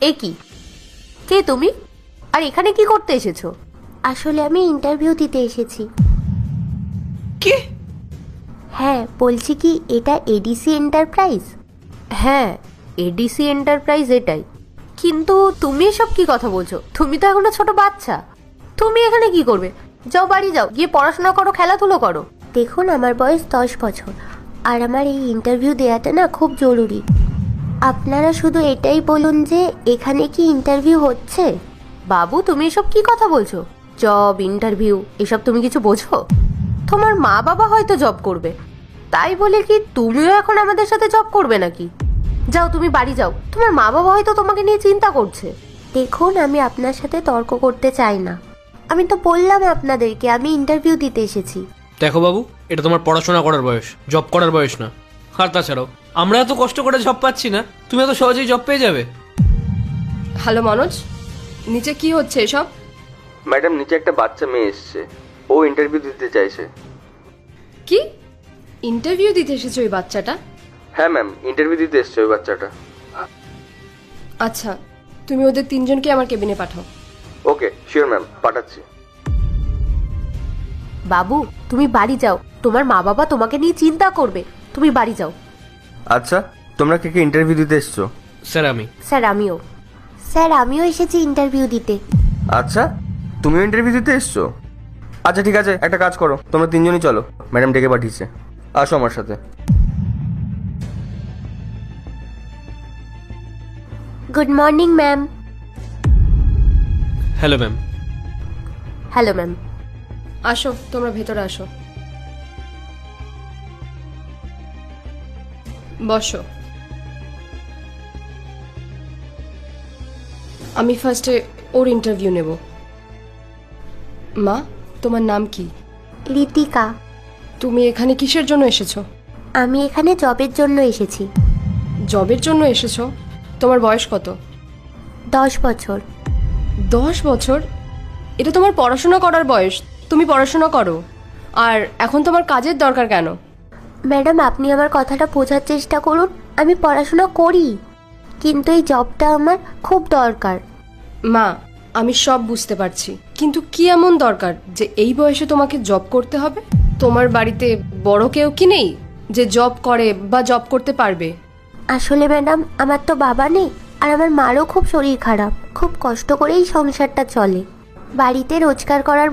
এ কি? কে তুমি? আর এখানে কি করতে এসেছো? আসলে আমি ইন্টারভিউ দিতে এসেছি। কি? হ্যাঁ, বলছি কি এটা এডিসি এন্টারপ্রাইজ? হ্যাঁ, এডিসি এন্টারপ্রাইজ এটাই। কিন্তু তুমি এসব কি কথা বলছো? তুমি তো এখনো ছোট বাচ্চা। তুমি এখানে কি করবে? যাও, বাড়ি যাও, গিয়ে পড়াশোনা করো, খেলাধুলো করো। দেখুন, আমার বয়স 10 বছর, আর আমার এই ইন্টারভিউ দেওয়াটা না খুব জরুরি। আপনারা শুধু এটাই বলুন যে এখানে কি ইন্টারভিউ হচ্ছে। বাবু, তুমি এসব কি কথা বলছো? জব, ইন্টারভিউ এসব তুমি কিছু বোঝো? তোমার মা বাবা হয়তো জব করবে, তাই বলে কি তুমিও এখন আমাদের সাথে জব করবে নাকি? যাও, তুমি বাড়ি যাও, তোমার মা বাবা হয়তো তোমাকে নিয়ে চিন্তা করছে। দেখুন, আমি আপনার সাথে তর্ক করতে চাই না। আমি তো বললাম আপনাদেরকে আমি ইন্টারভিউ দিতে এসেছি। দেখো বাবু, এটা তোমার পড়াশোনা করার বয়স, জব করার বয়স না। আর তাছাড়াও আমরা এত কষ্ট করে জব পাচ্ছি না, তুমি এত সহজেই জব পেয়ে যাবে? হ্যালো মনোজ, নিচে কি হচ্ছে এসব? ম্যাডাম, নিচে একটা বাচ্চা মেয়ে এসছে, ও ইন্টারভিউ দিতে চাইছে। কি ইন্টারভিউ দিতে এসেছে ওই বাচ্চাটা? হ্যাঁ ম্যাম, ইন্টারভিউ দিতে এসছে ওই বাচ্চাটা। আচ্ছা, তুমি ওদের তিনজনকে আমার কেবিনে পাঠাও। ওকে, শিওর ম্যাম, পাঠাচ্ছি। বাবু, তুমি বাড়ি যাও, তোমার মা বাবা তোমাকে নিয়ে চিন্তা করবে। তুমি বাড়ি যাও। আচ্ছা, তোমরা কে কে ইন্টারভিউ দিতে এসছো? স্যার আমি। স্যার আমিও। স্যার, আমিও এসেছি ইন্টারভিউ দিতে। আচ্ছা, তুমিও ইন্টারভিউ দিতে এসছো? আচ্ছা ঠিক আছে, একটা কাজ করো, তোমরা তিনজনই চলো, ম্যাডাম ডেকে পাঠিয়েছে, আসো আমার সাথে। Good morning ma'am. Hello ma'am. Hello ma'am. আসো, তোমরা ভেতরে আসো, বসো। আমি ফার্স্টে ওর ইন্টারভিউ নেব। মা, তোমার নাম কি? ঋতিকা। তুমি এখানে কিসের জন্য এসেছো? আমি এখানে জবের জন্য এসেছি। জবের জন্য এসেছো? তোমার বয়স কত? 10 বছর। 10 বছর? এটা তোমার পড়াশোনা করার বয়স, তুমি পড়াশোনা করো। আর এখন তোমার কাজের দরকার কেন? ম্যাডাম, আপনি আমার কথাটা বোঝার চেষ্টা করুন। আমি পড়াশোনা করি, কিন্তু এই জবটা আমার খুব দরকার। মা, আমি সব বুঝতে পারছি, কিন্তু কি এমন দরকার যে এই বয়সে তোমাকে জব করতে হবে? তোমার বাড়িতে বড় কেউ কি নেই যে জব করে বা জব করতে পারবে? আসলে ম্যাডাম, আমার তো বাবা নেই, আর আমার মারও খুব শরীর খারাপ। খুব কষ্ট করেই সংসারটা চলে। বাড়িতে রোজগার করার